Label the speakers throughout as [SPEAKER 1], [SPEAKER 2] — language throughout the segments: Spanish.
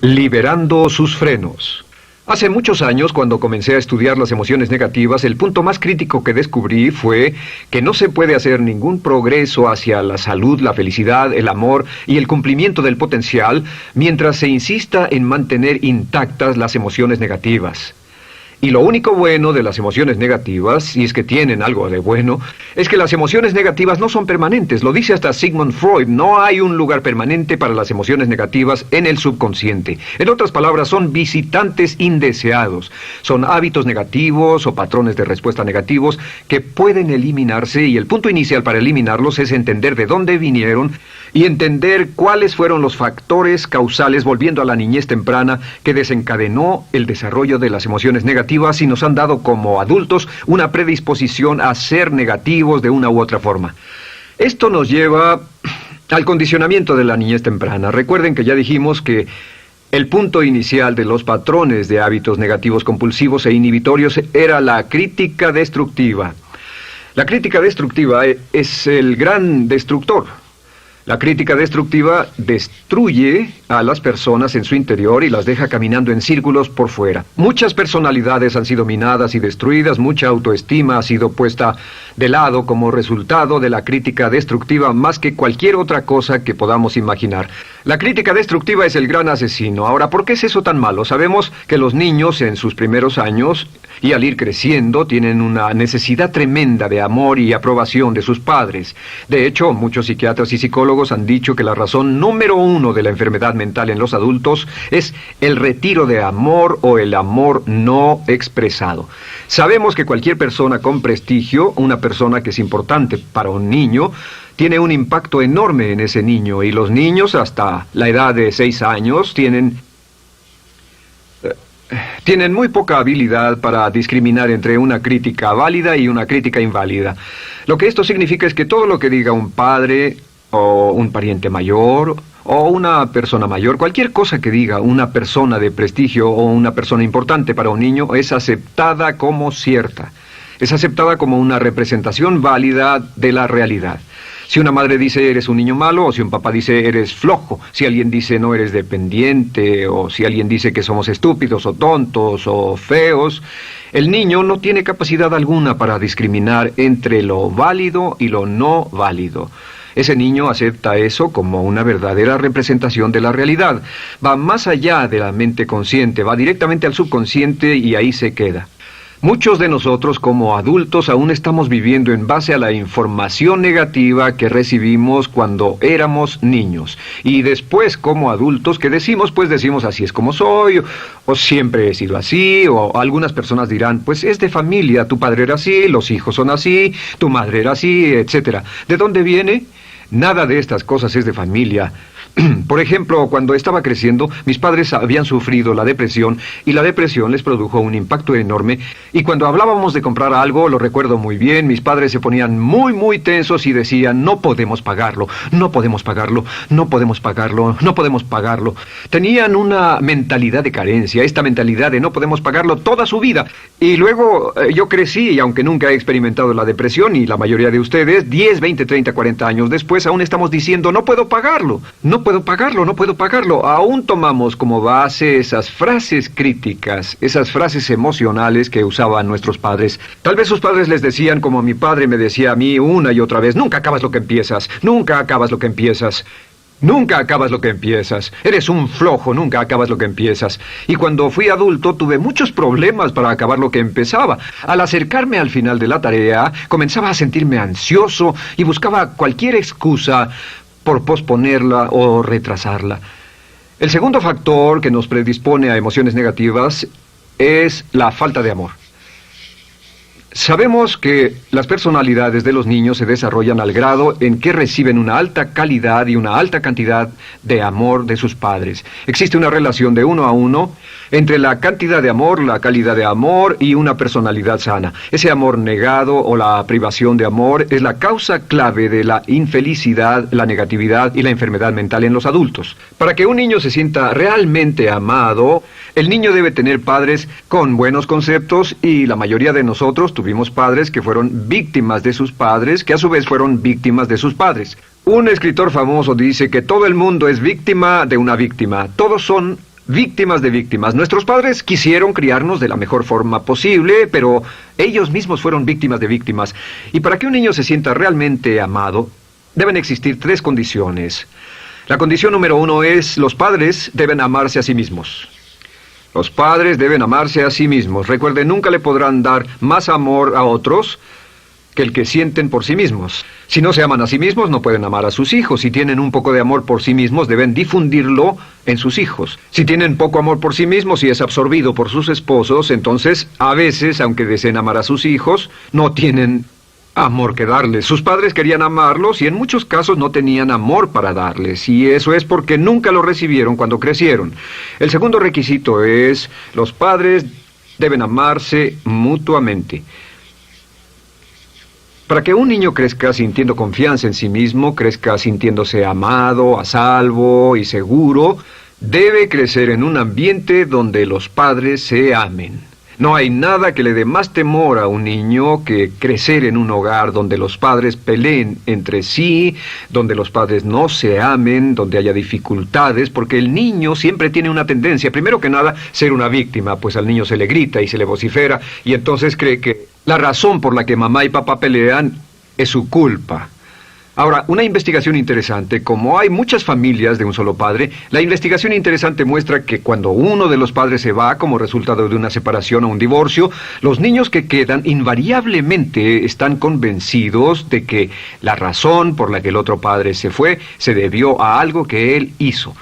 [SPEAKER 1] Liberando sus frenos. Hace muchos años, cuando comencé a estudiar las emociones negativas, el punto más crítico que descubrí fue que no se puede hacer ningún progreso hacia la salud, la felicidad, el amor y el cumplimiento del potencial mientras se insista en mantener intactas las emociones negativas. Y lo único bueno de las emociones negativas, si es que tienen algo de bueno, es que las emociones negativas no son permanentes. Lo dice hasta Sigmund Freud, no hay un lugar permanente para las emociones negativas en el subconsciente. En otras palabras, son visitantes indeseados. Son hábitos negativos o patrones de respuesta negativos que pueden eliminarse, y el punto inicial para eliminarlos es entender de dónde vinieron y entender cuáles fueron los factores causales, volviendo a la niñez temprana, que desencadenó el desarrollo de las emociones negativas y nos han dado como adultos una predisposición a ser negativos de una u otra forma. Esto nos lleva al condicionamiento de la niñez temprana. Recuerden que ya dijimos que el punto inicial de los patrones de hábitos negativos compulsivos e inhibitorios era la crítica destructiva. La crítica destructiva es el gran destructor. La crítica destructiva destruye a las personas en su interior y las deja caminando en círculos por fuera. Muchas personalidades han sido minadas y destruidas, mucha autoestima ha sido puesta de lado como resultado de la crítica destructiva más que cualquier otra cosa que podamos imaginar. La crítica destructiva es el gran asesino. Ahora, ¿por qué es eso tan malo? Sabemos que los niños en sus primeros años y al ir creciendo tienen una necesidad tremenda de amor y aprobación de sus padres. De hecho, muchos psiquiatras y psicólogos han dicho que la razón número uno de la enfermedad mental en los adultos es el retiro de amor o el amor no expresado. Sabemos que cualquier persona con prestigio, una persona que es importante para un niño, tiene un impacto enorme en ese niño, y los niños hasta la edad de 6 años tienen muy poca habilidad para discriminar entre una crítica válida y una crítica inválida. Lo que esto significa es que todo lo que diga un padre o un pariente mayor o una persona mayor, cualquier cosa que diga una persona de prestigio o una persona importante para un niño es aceptada como cierta. Es aceptada como una representación válida de la realidad. Si una madre dice eres un niño malo, o si un papá dice eres flojo, si alguien dice no eres dependiente, o si alguien dice que somos estúpidos o tontos o feos, el niño no tiene capacidad alguna para discriminar entre lo válido y lo no válido. Ese niño acepta eso como una verdadera representación de la realidad. Va más allá de la mente consciente, va directamente al subconsciente y ahí se queda. Muchos de nosotros como adultos aún estamos viviendo en base a la información negativa que recibimos cuando éramos niños. Y después como adultos, ¿qué decimos? Pues decimos así es como soy, o siempre he sido así, o algunas personas dirán, pues es de familia, tu padre era así, los hijos son así, tu madre era así, etc. ¿De dónde viene? Nada de estas cosas es de familia. Por ejemplo, cuando estaba creciendo, mis padres habían sufrido la depresión y la depresión les produjo un impacto enorme. Y cuando hablábamos de comprar algo, lo recuerdo muy bien, mis padres se ponían muy tensos y decían, no podemos pagarlo, no podemos pagarlo, no podemos pagarlo, no podemos pagarlo. Tenían una mentalidad de carencia, esta mentalidad de no podemos pagarlo toda su vida. Y luego yo crecí y aunque nunca he experimentado la depresión, y la mayoría de ustedes, 10, 20, 30, 40 años después, aún estamos diciendo, no puedo pagarlo, no puedo pagarlo, no puedo pagarlo. Aún tomamos como base esas frases críticas, esas frases emocionales que usaban nuestros padres. Tal vez sus padres les decían como mi padre me decía a mí una y otra vez, nunca acabas lo que empiezas, nunca acabas lo que empiezas. Nunca acabas lo que empiezas. Eres un flojo, nunca acabas lo que empiezas. Y cuando fui adulto tuve muchos problemas para acabar lo que empezaba. Al acercarme al final de la tarea, comenzaba a sentirme ansioso y buscaba cualquier excusa por posponerla o retrasarla. El segundo factor que nos predispone a emociones negativas es la falta de amor. Sabemos que las personalidades de los niños se desarrollan al grado en que reciben una alta calidad y una alta cantidad de amor de sus padres. Existe una relación de 1 a 1 entre la cantidad de amor, la calidad de amor y una personalidad sana. Ese amor negado o la privación de amor es la causa clave de la infelicidad, la negatividad y la enfermedad mental en los adultos. Para que un niño se sienta realmente amado, el niño debe tener padres con buenos conceptos, y la mayoría de nosotros tuvimos padres que fueron víctimas de sus padres, que a su vez fueron víctimas de sus padres. Un escritor famoso dice que todo el mundo es víctima de una víctima. Todos son víctimas de víctimas. Nuestros padres quisieron criarnos de la mejor forma posible, pero ellos mismos fueron víctimas de víctimas. Y para que un niño se sienta realmente amado, deben existir 3 condiciones. La condición número 1 es: los padres deben amarse a sí mismos. Los padres deben amarse a sí mismos. Recuerden, nunca le podrán dar más amor a otros que el que sienten por sí mismos. Si no se aman a sí mismos, no pueden amar a sus hijos. Si tienen un poco de amor por sí mismos, deben difundirlo en sus hijos. Si tienen poco amor por sí mismos y es absorbido por sus esposos, entonces, a veces, aunque deseen amar a sus hijos, no tienen amor que darles. Sus padres querían amarlos y en muchos casos no tenían amor para darles. Y eso es porque nunca lo recibieron cuando crecieron. El segundo requisito es: los padres deben amarse mutuamente. Para que un niño crezca sintiendo confianza en sí mismo, crezca sintiéndose amado, a salvo y seguro, debe crecer en un ambiente donde los padres se amen. No hay nada que le dé más temor a un niño que crecer en un hogar donde los padres peleen entre sí, donde los padres no se amen, donde haya dificultades, porque el niño siempre tiene una tendencia, primero que nada, ser una víctima, pues al niño se le grita y se le vocifera, y entonces cree que la razón por la que mamá y papá pelean es su culpa. Ahora, una investigación interesante: como hay muchas familias de un solo padre, la investigación interesante muestra que cuando uno de los padres se va como resultado de una separación o un divorcio, los niños que quedan invariablemente están convencidos de que la razón por la que el otro padre se fue se debió a algo que él hizo.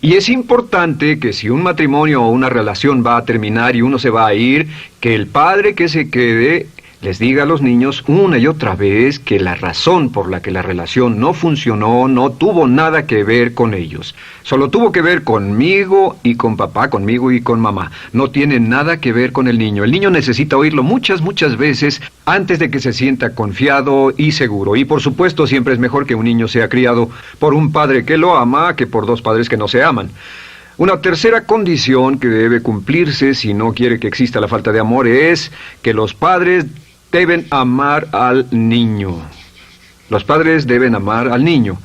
[SPEAKER 1] Y es importante que si un matrimonio o una relación va a terminar y uno se va a ir, que el padre que se quede les diga a los niños una y otra vez que la razón por la que la relación no funcionó no tuvo nada que ver con ellos. Solo tuvo que ver conmigo y con papá, conmigo y con mamá. No tiene nada que ver con el niño. El niño necesita oírlo muchas veces antes de que se sienta confiado y seguro. Y por supuesto, siempre es mejor que un niño sea criado por un padre que lo ama que por 2 padres que no se aman. Una tercera condición que debe cumplirse si no quiere que exista la falta de amor es que los padres deben amar al niño. Los padres deben amar al niño.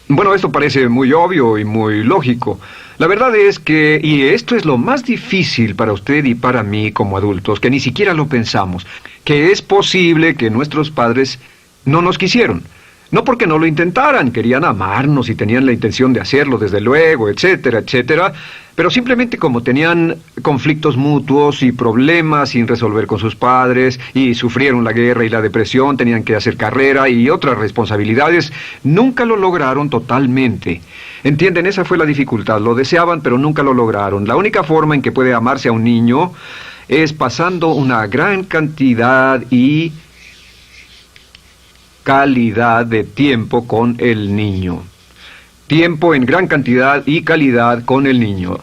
[SPEAKER 1] Bueno, esto parece muy obvio y muy lógico. La verdad es que, y esto es lo más difícil para usted y para mí como adultos, que ni siquiera lo pensamos, que es posible que nuestros padres no nos quisieron. No porque no lo intentaran, querían amarnos y tenían la intención de hacerlo, desde luego, etcétera, etcétera, pero simplemente como tenían conflictos mutuos y problemas sin resolver con sus padres, y sufrieron la guerra y la depresión, tenían que hacer carrera y otras responsabilidades, nunca lo lograron totalmente. ¿Entienden? Esa fue la dificultad. Lo deseaban, pero nunca lo lograron. La única forma en que puede amarse a un niño es pasando una gran cantidad y calidad de tiempo con el niño. Tiempo en gran cantidad y calidad con el niño.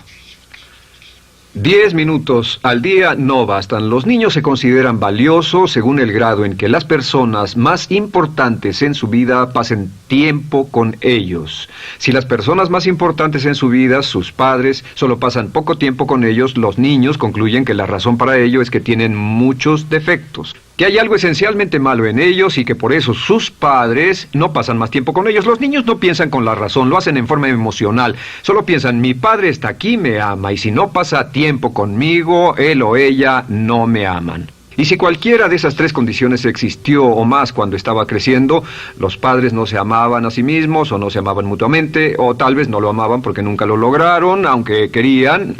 [SPEAKER 1] 10 minutos al día no bastan. Los niños se consideran valiosos según el grado en que las personas más importantes en su vida pasen tiempo con ellos. Si las personas más importantes en su vida, sus padres, solo pasan poco tiempo con ellos, los niños concluyen que la razón para ello es que tienen muchos defectos, que hay algo esencialmente malo en ellos y que por eso sus padres no pasan más tiempo con ellos. Los niños no piensan con la razón, lo hacen en forma emocional. Solo piensan: mi padre está aquí, me ama, y si no pasa tiempo conmigo, él o ella no me aman. Y si cualquiera de esas 3 condiciones existió o más cuando estaba creciendo, los padres no se amaban a sí mismos, o no se amaban mutuamente, o tal vez no lo amaban porque nunca lo lograron, aunque querían,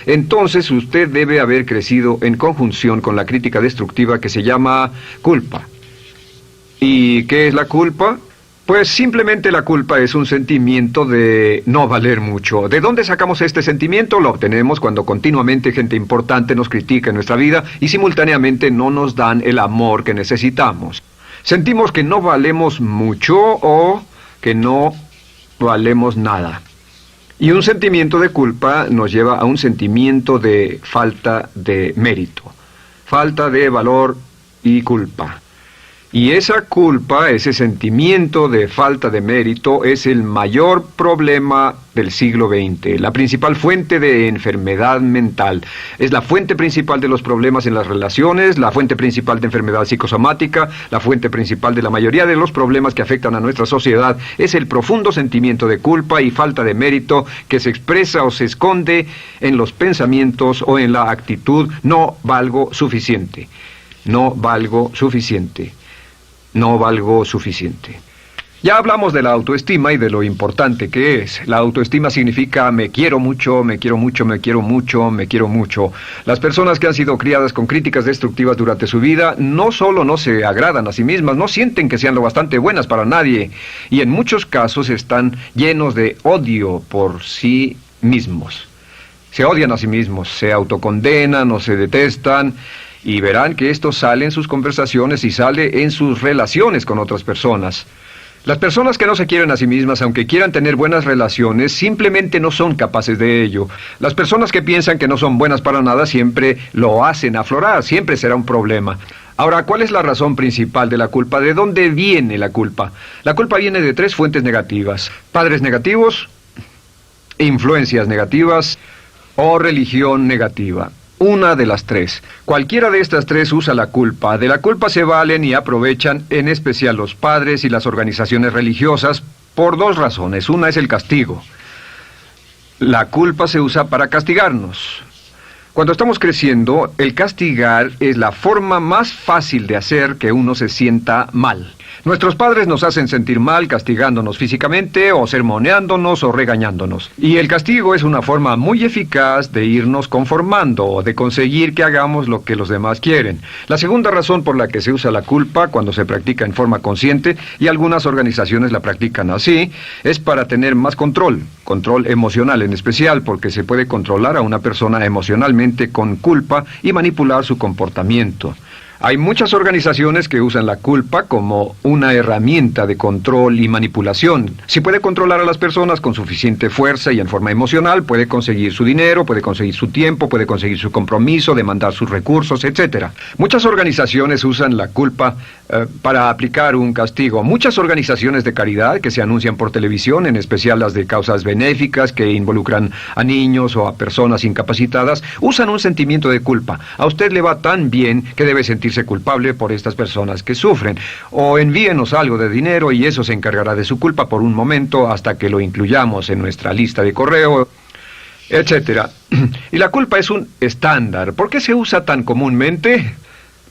[SPEAKER 1] entonces usted debe haber crecido en conjunción con la crítica destructiva que se llama culpa. ¿Y qué es la culpa? Pues simplemente la culpa es un sentimiento de no valer mucho. ¿De dónde sacamos este sentimiento? Lo obtenemos cuando continuamente gente importante nos critica en nuestra vida y simultáneamente no nos dan el amor que necesitamos. Sentimos que no valemos mucho o que no valemos nada. Y un sentimiento de culpa nos lleva a un sentimiento de falta de mérito, falta de valor y culpa. Y esa culpa, ese sentimiento de falta de mérito, es el mayor problema del siglo XX, la principal fuente de enfermedad mental. Es la fuente principal de los problemas en las relaciones, la fuente principal de enfermedad psicosomática, la fuente principal de la mayoría de los problemas que afectan a nuestra sociedad. Es el profundo sentimiento de culpa y falta de mérito que se expresa o se esconde en los pensamientos o en la actitud: no valgo suficiente, no valgo suficiente. No valgo suficiente. Ya hablamos de la autoestima y de lo importante que es. La autoestima significa me quiero mucho, me quiero mucho, me quiero mucho, me quiero mucho. Las personas que han sido criadas con críticas destructivas durante su vida no solo no se agradan a sí mismas, no sienten que sean lo bastante buenas para nadie, y en muchos casos están llenos de odio por sí mismos. Se odian a sí mismos, se autocondenan o se detestan. Y verán que esto sale en sus conversaciones y sale en sus relaciones con otras personas. Las personas que no se quieren a sí mismas, aunque quieran tener buenas relaciones, simplemente no son capaces de ello. Las personas que piensan que no son buenas para nada siempre lo hacen aflorar, siempre será un problema. Ahora, ¿cuál es la razón principal de la culpa? ¿De dónde viene la culpa? La culpa viene de 3 fuentes negativas: padres negativos, influencias negativas o religión negativa. Una de las 3. Cualquiera de estas 3 usa la culpa. De la culpa se valen y aprovechan, en especial los padres y las organizaciones religiosas, por 2 razones. Una es el castigo. La culpa se usa para castigarnos. Cuando estamos creciendo, el castigar es la forma más fácil de hacer que uno se sienta mal. Nuestros padres nos hacen sentir mal castigándonos físicamente o sermoneándonos o regañándonos. Y el castigo es una forma muy eficaz de irnos conformando o de conseguir que hagamos lo que los demás quieren. La segunda razón por la que se usa la culpa cuando se practica en forma consciente, y algunas organizaciones la practican así, es para tener más control emocional en especial, porque se puede controlar a una persona emocionalmente con culpa y manipular su comportamiento. Hay muchas organizaciones que usan la culpa como una herramienta de control y manipulación. Si puede controlar a las personas con suficiente fuerza y en forma emocional, puede conseguir su dinero, puede conseguir su tiempo, puede conseguir su compromiso, demandar sus recursos, etc. Muchas organizaciones usan la culpa para aplicar un castigo. Muchas organizaciones de caridad que se anuncian por televisión, en especial las de causas benéficas que involucran a niños o a personas incapacitadas, usan un sentimiento de culpa. A usted le va tan bien que debe sentirse culpable por estas personas que sufren. O envíenos algo de dinero y eso se encargará de su culpa por un momento hasta que lo incluyamos en nuestra lista de correo, etc. Y la culpa es un estándar. ¿Por qué se usa tan comúnmente?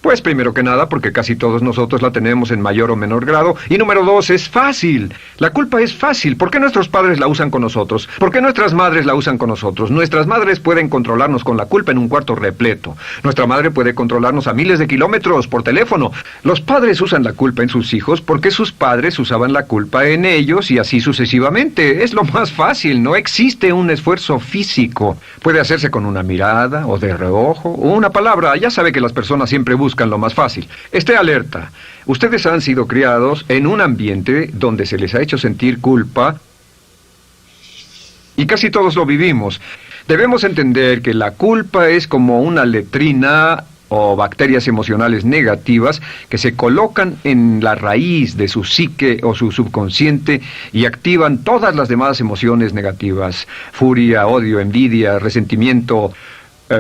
[SPEAKER 1] Pues primero que nada porque casi todos nosotros la tenemos en mayor o menor grado. Y número 2, es fácil. La culpa es fácil. ¿Por qué nuestros padres la usan con nosotros? ¿Por qué nuestras madres la usan con nosotros? Nuestras madres pueden controlarnos con la culpa en un cuarto repleto. Nuestra madre puede controlarnos a miles de kilómetros por teléfono. Los padres usan la culpa en sus hijos porque sus padres usaban la culpa en ellos y así sucesivamente. Es lo más fácil. No existe un esfuerzo físico. Puede hacerse con una mirada o de reojo o una palabra. Ya sabe que las personas siempre buscan lo más fácil. Esté alerta. Ustedes han sido criados en un ambiente donde se les ha hecho sentir culpa y casi todos lo vivimos. Debemos entender que la culpa es como una letrina o bacterias emocionales negativas que se colocan en la raíz de su psique o su subconsciente y activan todas las demás emociones negativas: furia, odio, envidia, resentimiento,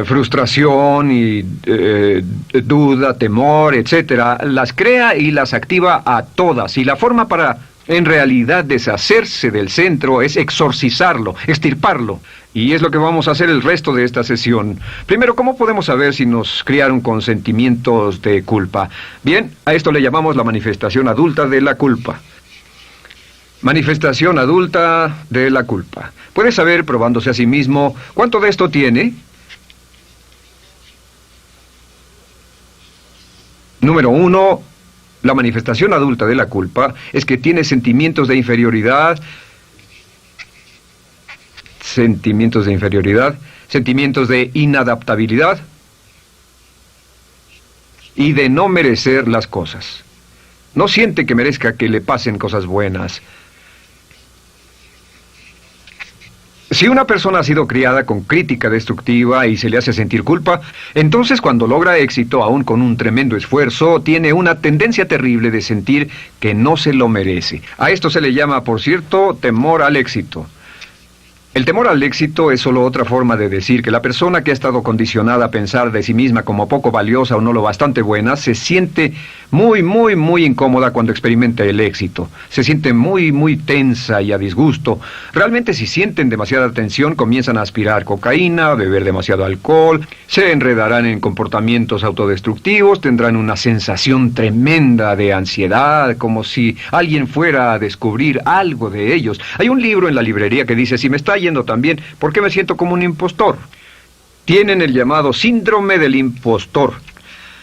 [SPEAKER 1] frustración y duda, temor, etcétera. Las crea y las activa a todas, y la forma para en realidad deshacerse del centro es exorcizarlo, extirparlo. Y es lo que vamos a hacer el resto de esta sesión. Primero, ¿cómo podemos saber si nos criaron con sentimientos de culpa? Bien, a esto le llamamos la manifestación adulta de la culpa. Manifestación adulta de la culpa. Puede saber, probándose a sí mismo, ¿cuánto de esto tiene? Número 1, la manifestación adulta de la culpa es que tiene sentimientos de inferioridad, sentimientos de inadaptabilidad y de no merecer las cosas. No siente que merezca que le pasen cosas buenas. Si una persona ha sido criada con crítica destructiva y se le hace sentir culpa, entonces cuando logra éxito, aún con un tremendo esfuerzo, tiene una tendencia terrible de sentir que no se lo merece. A esto se le llama, por cierto, temor al éxito. El temor al éxito es solo otra forma de decir que la persona que ha estado condicionada a pensar de sí misma como poco valiosa o no lo bastante buena, se siente muy incómoda cuando experimenta el éxito. Se siente muy tensa y a disgusto. Realmente si sienten demasiada tensión, comienzan a aspirar cocaína, a beber demasiado alcohol, se enredarán en comportamientos autodestructivos, tendrán una sensación tremenda de ansiedad, como si alguien fuera a descubrir algo de ellos. Hay un libro en la librería que dice, si me está yendo tan bien, ¿por qué me siento como un impostor? Tienen el llamado síndrome del impostor.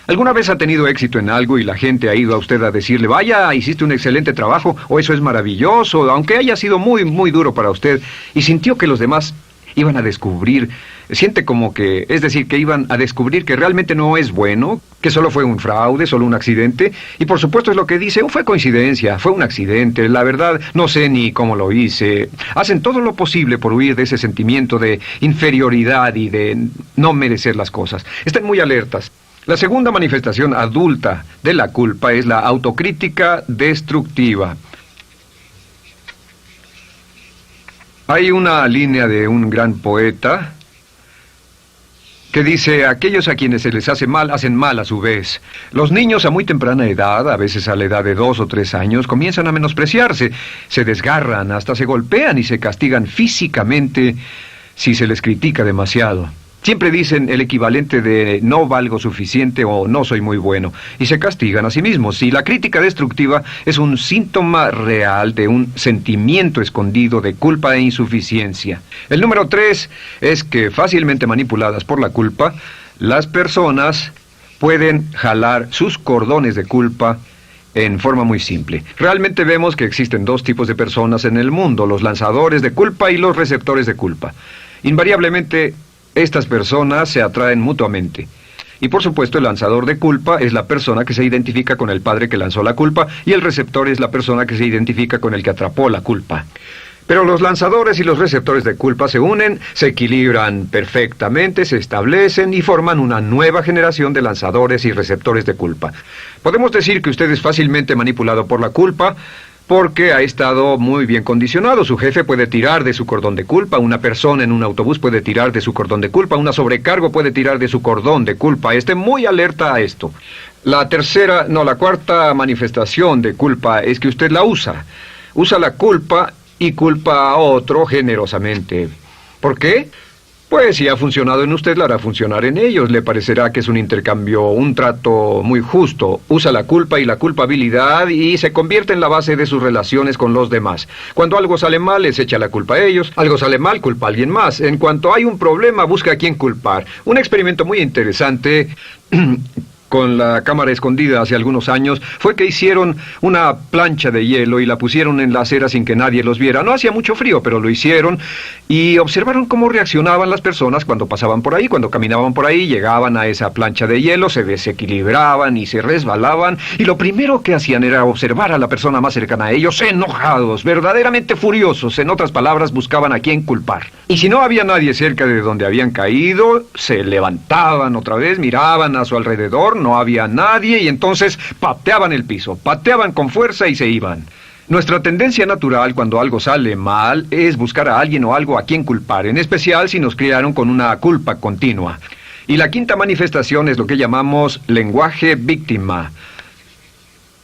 [SPEAKER 1] ¿Alguna vez ha tenido éxito en algo y la gente ha ido a usted a decirle, vaya, hiciste un excelente trabajo, o eso es maravilloso, aunque haya sido muy duro para usted, y sintió que los demás iban a descubrir, siente como que, es decir, que iban a descubrir que realmente no es bueno, que solo fue un fraude, solo un accidente, y por supuesto es lo que dice, fue coincidencia, fue un accidente, la verdad, no sé ni cómo lo hice. Hacen todo lo posible por huir de ese sentimiento de inferioridad y de no merecer las cosas. Estén muy alertas. La segunda manifestación adulta de la culpa es la autocrítica destructiva. Hay una línea de un gran poeta que dice, aquellos a quienes se les hace mal, hacen mal a su vez. Los niños a muy temprana edad, a veces a la edad de 2 o 3 años, comienzan a menospreciarse, se desgarran, hasta se golpean y se castigan físicamente si se les critica demasiado. Siempre dicen el equivalente de no valgo suficiente o no soy muy bueno, y se castigan a sí mismos. Y la crítica destructiva es un síntoma real de un sentimiento escondido de culpa e insuficiencia. El número 3 es que fácilmente manipuladas por la culpa, las personas pueden jalar sus cordones de culpa en forma muy simple. Realmente vemos que existen 2 tipos de personas en el mundo, los lanzadores de culpa y los receptores de culpa. Invariablemente, estas personas se atraen mutuamente. Y por supuesto el lanzador de culpa es la persona que se identifica con el padre que lanzó la culpa y el receptor es la persona que se identifica con el que atrapó la culpa. Pero los lanzadores y los receptores de culpa se unen, se equilibran perfectamente, se establecen y forman una nueva generación de lanzadores y receptores de culpa. Podemos decir que usted es fácilmente manipulado por la culpa, porque ha estado muy bien condicionado. Su jefe puede tirar de su cordón de culpa, una persona en un autobús puede tirar de su cordón de culpa, una sobrecargo puede tirar de su cordón de culpa. Esté muy alerta a esto. La cuarta manifestación de culpa es que usted la usa. Usa la culpa y culpa a otro generosamente. ¿Por qué? Pues si ha funcionado en usted, la hará funcionar en ellos. Le parecerá que es un intercambio, un trato muy justo. Usa la culpa y la culpabilidad y se convierte en la base de sus relaciones con los demás. Cuando algo sale mal, les echa la culpa a ellos. Algo sale mal, culpa a alguien más. En cuanto hay un problema, busca a quién culpar. Un experimento muy interesante con la cámara escondida hace algunos años, fue que hicieron una plancha de hielo y la pusieron en la acera sin que nadie los viera. No hacía mucho frío, pero lo hicieron y observaron cómo reaccionaban las personas cuando pasaban por ahí, cuando caminaban por ahí, llegaban a esa plancha de hielo, se desequilibraban y se resbalaban, y lo primero que hacían era observar a la persona más cercana a ellos, enojados, verdaderamente furiosos. En otras palabras, buscaban a quién culpar. Y si no había nadie cerca de donde habían caído, se levantaban otra vez, miraban a su alrededor, no había nadie y entonces pateaban el piso, pateaban con fuerza y se iban. Nuestra tendencia natural cuando algo sale mal es buscar a alguien o algo a quien culpar, en especial si nos criaron con una culpa continua. Y la quinta manifestación es lo que llamamos lenguaje víctima.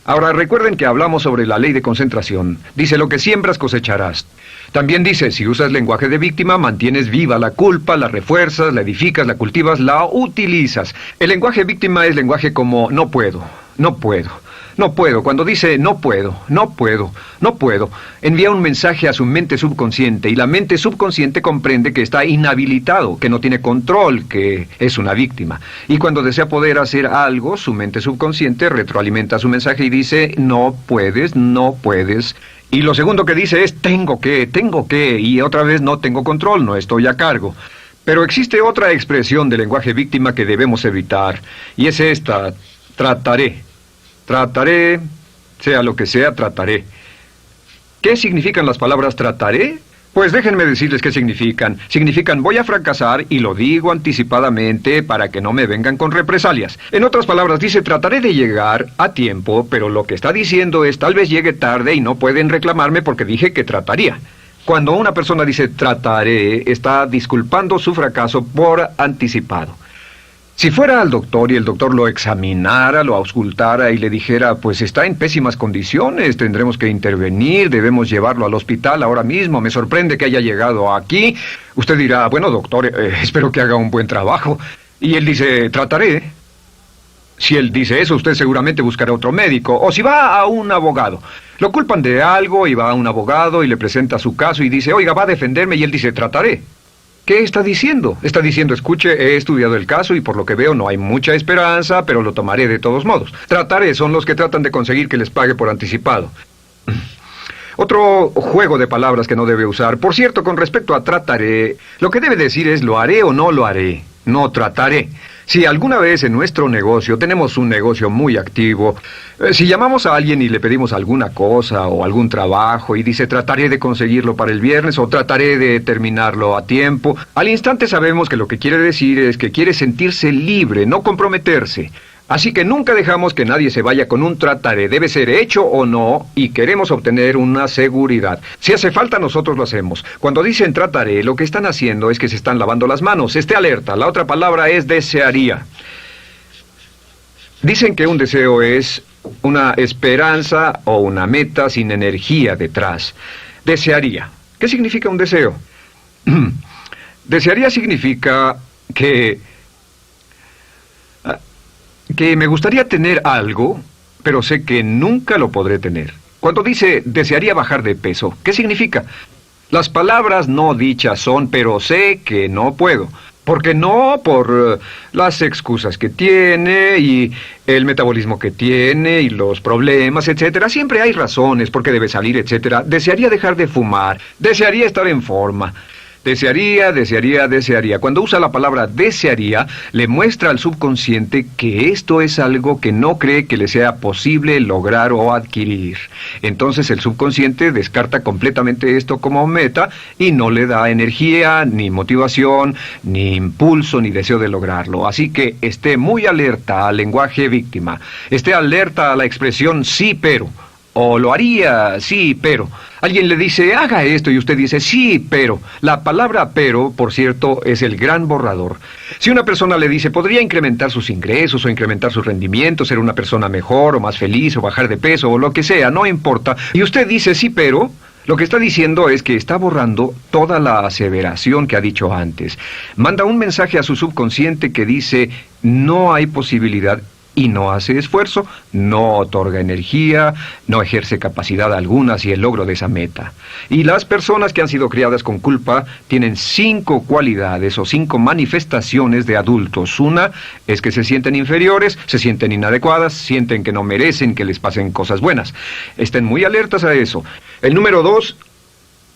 [SPEAKER 1] Ahora recuerden que hablamos sobre la ley de concentración. Dice, lo que siembras cosecharás. También dice, si usas lenguaje de víctima, mantienes viva la culpa, la refuerzas, la edificas, la cultivas, la utilizas. El lenguaje víctima es lenguaje como no puedo, no puedo, no puedo. Cuando dice no puedo, no puedo, no puedo, envía un mensaje a su mente subconsciente y la mente subconsciente comprende que está inhabilitado, que no tiene control, que es una víctima. Y cuando desea poder hacer algo, su mente subconsciente retroalimenta su mensaje y dice no puedes, no puedes. Y lo segundo que dice es tengo que, y otra vez no tengo control, no estoy a cargo. Pero existe otra expresión del lenguaje víctima que debemos evitar, y es esta, trataré. Trataré, sea lo que sea, trataré. ¿Qué significan las palabras trataré? Pues déjenme decirles qué significan. Significan voy a fracasar y lo digo anticipadamente para que no me vengan con represalias. En otras palabras, dice trataré de llegar a tiempo, pero lo que está diciendo es tal vez llegue tarde y no pueden reclamarme porque dije que trataría. Cuando una persona dice trataré, está disculpando su fracaso por anticipado. Si fuera al doctor y el doctor lo examinara, lo auscultara y le dijera, pues está en pésimas condiciones, tendremos que intervenir, debemos llevarlo al hospital ahora mismo, me sorprende que haya llegado aquí. Usted dirá, bueno doctor, espero que haga un buen trabajo. Y él dice, trataré. Si él dice eso, usted seguramente buscará otro médico. O si va a un abogado. Lo culpan de algo y va a un abogado y le presenta su caso y dice, oiga, va a defenderme, y él dice, trataré. ¿Qué está diciendo? Está diciendo, escuche, he estudiado el caso y por lo que veo no hay mucha esperanza, pero lo tomaré de todos modos. Trataré son los que tratan de conseguir que les pague por anticipado. Otro juego de palabras que no debe usar. Por cierto, con respecto a trataré, lo que debe decir es lo haré o no lo haré. No trataré. Si alguna vez en nuestro negocio, tenemos un negocio muy activo, si llamamos a alguien y le pedimos alguna cosa o algún trabajo y dice trataré de conseguirlo para el viernes o trataré de terminarlo a tiempo, al instante sabemos que lo que quiere decir es que quiere sentirse libre, no comprometerse. Así que nunca dejamos que nadie se vaya con un trataré, debe ser hecho o no, y queremos obtener una seguridad. Si hace falta, nosotros lo hacemos. Cuando dicen trataré, lo que están haciendo es que se están lavando las manos. Esté alerta, la otra palabra es desearía. Dicen que un deseo es una esperanza o una meta sin energía detrás. Desearía. ¿Qué significa un deseo? Desearía significa que me gustaría tener algo, pero sé que nunca lo podré tener. Cuando dice desearía bajar de peso, ¿qué significa? Las palabras no dichas son, pero sé que no puedo. ¿Por qué no? Por las excusas que tiene y el metabolismo que tiene y los problemas, etcétera. Siempre hay razones por qué debe salir, etcétera. Desearía dejar de fumar, desearía estar en forma. Desearía, desearía, desearía. Cuando usa la palabra desearía, le muestra al subconsciente que esto es algo que no cree que le sea posible lograr o adquirir. Entonces el subconsciente descarta completamente esto como meta y no le da energía, ni motivación, ni impulso, ni deseo de lograrlo. Así que esté muy alerta al lenguaje víctima. Esté alerta a la expresión sí, pero. O lo haría, sí, pero. Alguien le dice, haga esto, y usted dice, sí, pero. La palabra pero, por cierto, es el gran borrador. Si una persona le dice, podría incrementar sus ingresos o incrementar su rendimiento, ser una persona mejor o más feliz o bajar de peso o lo que sea, no importa. Y usted dice, sí, pero. Lo que está diciendo es que está borrando toda la aseveración que ha dicho antes. Manda un mensaje a su subconsciente que dice, no hay posibilidad. Y no hace esfuerzo, no otorga energía, no ejerce capacidad alguna hacia el logro de esa meta. Y las personas que han sido criadas con culpa tienen 5 cualidades o 5 manifestaciones de adultos. Una es que se sienten inferiores, se sienten inadecuadas, sienten que no merecen que les pasen cosas buenas. Estén muy alertas a eso. El número 2...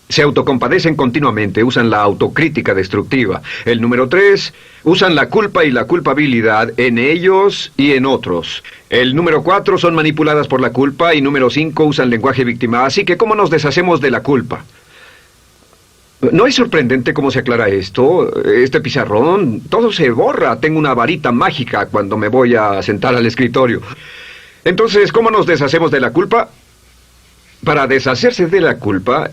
[SPEAKER 1] se autocompadecen continuamente, usan la autocrítica destructiva. El número 3, usan la culpa y la culpabilidad en ellos y en otros. El número 4, son manipuladas por la culpa. Y número 5, usan lenguaje víctima. Así que, ¿cómo nos deshacemos de la culpa? ¿No es sorprendente cómo se aclara esto? Este pizarrón, todo se borra. Tengo una varita mágica cuando me voy a sentar al escritorio. Entonces, ¿cómo nos deshacemos de la culpa? Para deshacerse de la culpa...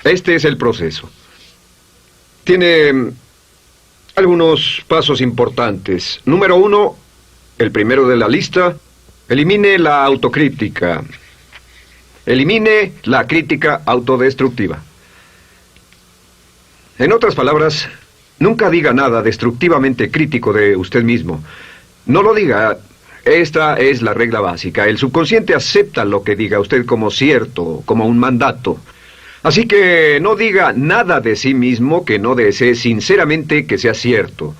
[SPEAKER 1] este es el proceso. Tiene algunos pasos importantes. Número 1, el primero de la lista, elimine la autocrítica. Elimine la crítica autodestructiva. En otras palabras, nunca diga nada destructivamente crítico de usted mismo. No lo diga. Esta es la regla básica. El subconsciente acepta lo que diga usted como cierto, como un mandato. Así que no diga nada de sí mismo que no desee sinceramente que sea cierto.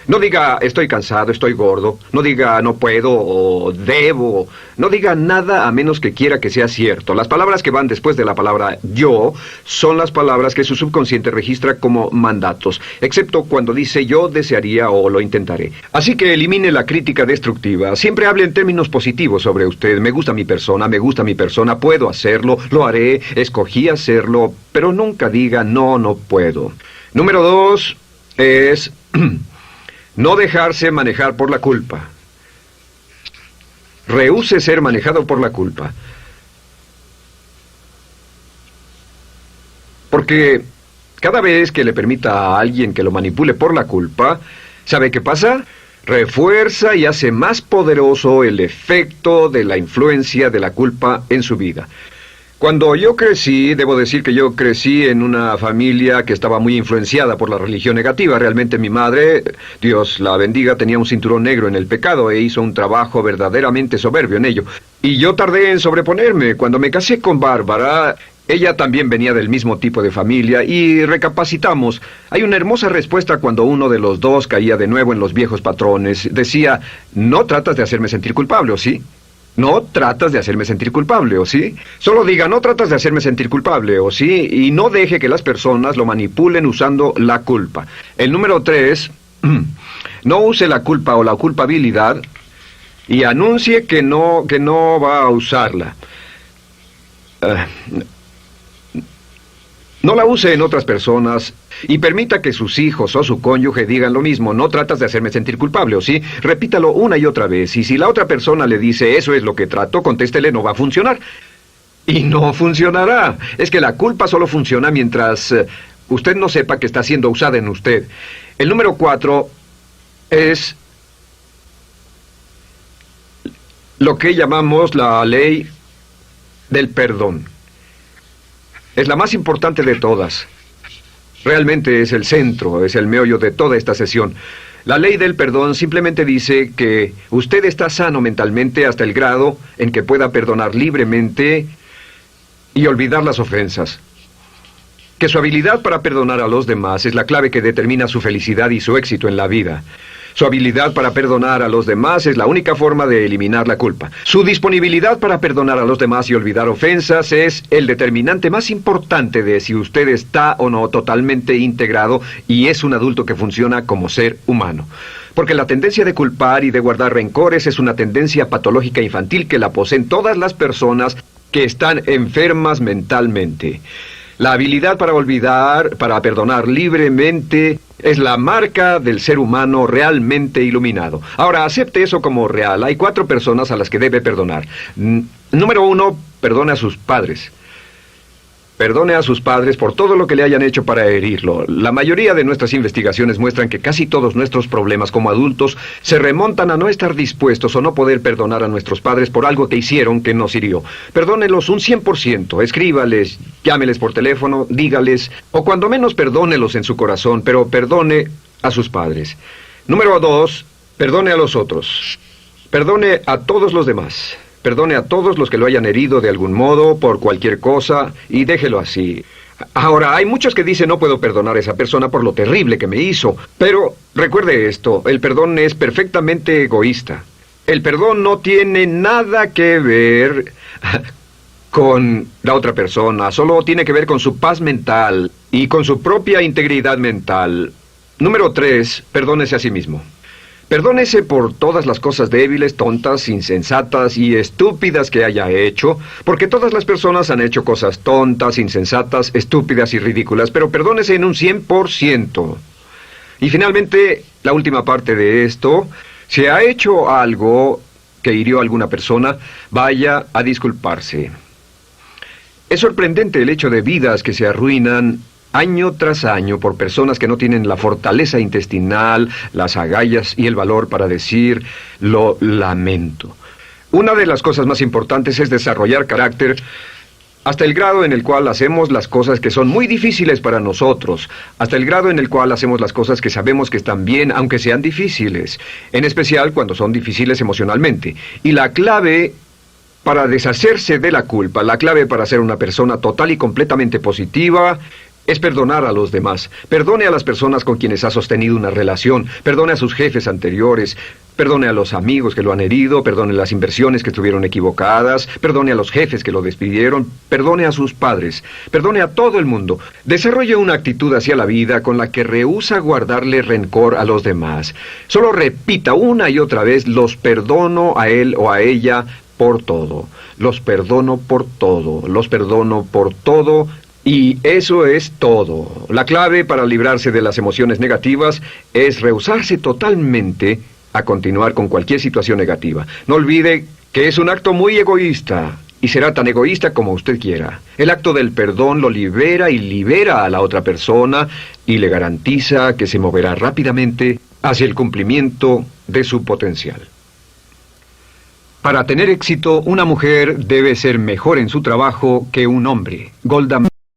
[SPEAKER 1] No diga estoy cansado, estoy gordo. No diga no puedo o debo. No diga nada a menos que quiera que sea cierto. Las palabras que van después de la palabra yo son las palabras que su subconsciente registra como mandatos, excepto cuando dice yo desearía o lo intentaré. Así que elimine la crítica destructiva. Siempre hable en términos positivos sobre usted. Me gusta mi persona, puedo hacerlo, lo haré, escogí hacerlo, pero nunca diga no, no puedo. Número 2 es no dejarse manejar por la culpa. Rehúse ser manejado por la culpa. Porque cada vez que le permita a alguien que lo manipule por la culpa, ¿sabe qué pasa? Refuerza y hace más poderoso el efecto de la influencia de la culpa en su vida. Cuando yo crecí, debo decir que yo crecí en una familia que estaba muy influenciada por la religión negativa. Realmente mi madre, Dios la bendiga, tenía un cinturón negro en el pecado e hizo un trabajo verdaderamente soberbio en ello. Y yo tardé en sobreponerme. Cuando me casé con Bárbara, ella también venía del mismo tipo de familia y recapacitamos. Hay una hermosa respuesta cuando uno de los dos caía de nuevo en los viejos patrones. Decía, no tratas de hacerme sentir culpable, ¿o sí? No tratas de hacerme sentir culpable, ¿o sí? Solo diga, no tratas de hacerme sentir culpable, ¿o sí? Y no deje que las personas lo manipulen usando la culpa. El número 3, no use la culpa o la culpabilidad y anuncie que no va a usarla. No la use en otras personas y permita que sus hijos o su cónyuge digan lo mismo. No tratas de hacerme sentir culpable, ¿o sí? Repítalo una y otra vez. Y si la otra persona le dice eso es lo que trato, contéstele no va a funcionar. Y no funcionará. Es que la culpa solo funciona mientras usted no sepa que está siendo usada en usted. El número 4 es lo que llamamos la ley del perdón. Es la más importante de todas. Realmente es el centro, es el meollo de toda esta sesión. La ley del perdón simplemente dice que usted está sano mentalmente hasta el grado en que pueda perdonar libremente y olvidar las ofensas. Que su habilidad para perdonar a los demás es la clave que determina su felicidad y su éxito en la vida. Su habilidad para perdonar a los demás es la única forma de eliminar la culpa. Su disponibilidad para perdonar a los demás y olvidar ofensas es el determinante más importante de si usted está o no totalmente integrado y es un adulto que funciona como ser humano. Porque la tendencia de culpar y de guardar rencores es una tendencia patológica infantil que la poseen todas las personas que están enfermas mentalmente. La habilidad para olvidar, para perdonar libremente, es la marca del ser humano realmente iluminado. Ahora, acepte eso como real. Hay 4 personas a las que debe perdonar. Número 1, perdone a sus padres. Perdone a sus padres por todo lo que le hayan hecho para herirlo. La mayoría de nuestras investigaciones muestran que casi todos nuestros problemas como adultos se remontan a no estar dispuestos o no poder perdonar a nuestros padres por algo que hicieron que nos hirió. Perdónelos un 100%, escríbales, llámeles por teléfono, dígales, o cuando menos perdónelos en su corazón, pero perdone a sus padres. Número 2, perdone a los otros. Perdone a todos los demás. Perdone a todos los que lo hayan herido de algún modo, por cualquier cosa, y déjelo así. Ahora, hay muchos que dicen no puedo perdonar a esa persona por lo terrible que me hizo. Pero recuerde esto, el perdón es perfectamente egoísta. El perdón no tiene nada que ver con la otra persona, solo tiene que ver con su paz mental y con su propia integridad mental. Número 3, perdónese a sí mismo. Perdónese por todas las cosas débiles, tontas, insensatas y estúpidas que haya hecho, porque todas las personas han hecho cosas tontas, insensatas, estúpidas y ridículas, pero perdónese en un 100%. Y finalmente, la última parte de esto, si ha hecho algo que hirió a alguna persona, vaya a disculparse. Es sorprendente el hecho de vidas que se arruinan año tras año por personas que no tienen la fortaleza intestinal, las agallas y el valor para decir lo lamento. Una de las cosas más importantes es desarrollar carácter hasta el grado en el cual hacemos las cosas que son muy difíciles para nosotros, hasta el grado en el cual hacemos las cosas que sabemos que están bien, aunque sean difíciles, en especial cuando son difíciles emocionalmente. Y la clave para deshacerse de la culpa, la clave para ser una persona total y completamente positiva, es perdonar a los demás. Perdone a las personas con quienes ha sostenido una relación. Perdone a sus jefes anteriores. Perdone a los amigos que lo han herido. Perdone las inversiones que estuvieron equivocadas. Perdone a los jefes que lo despidieron. Perdone a sus padres. Perdone a todo el mundo. Desarrolle una actitud hacia la vida con la que rehúsa guardarle rencor a los demás. Solo repita una y otra vez: los perdono a él o a ella por todo. Los perdono por todo. Los perdono por todo. Y eso es todo. La clave para librarse de las emociones negativas es rehusarse totalmente a continuar con cualquier situación negativa. No olvide que es un acto muy egoísta y será tan egoísta como usted quiera. El acto del perdón lo libera y libera a la otra persona y le garantiza que se moverá rápidamente hacia el cumplimiento de su potencial. Para tener éxito, una mujer debe ser mejor en su trabajo que un hombre. Golda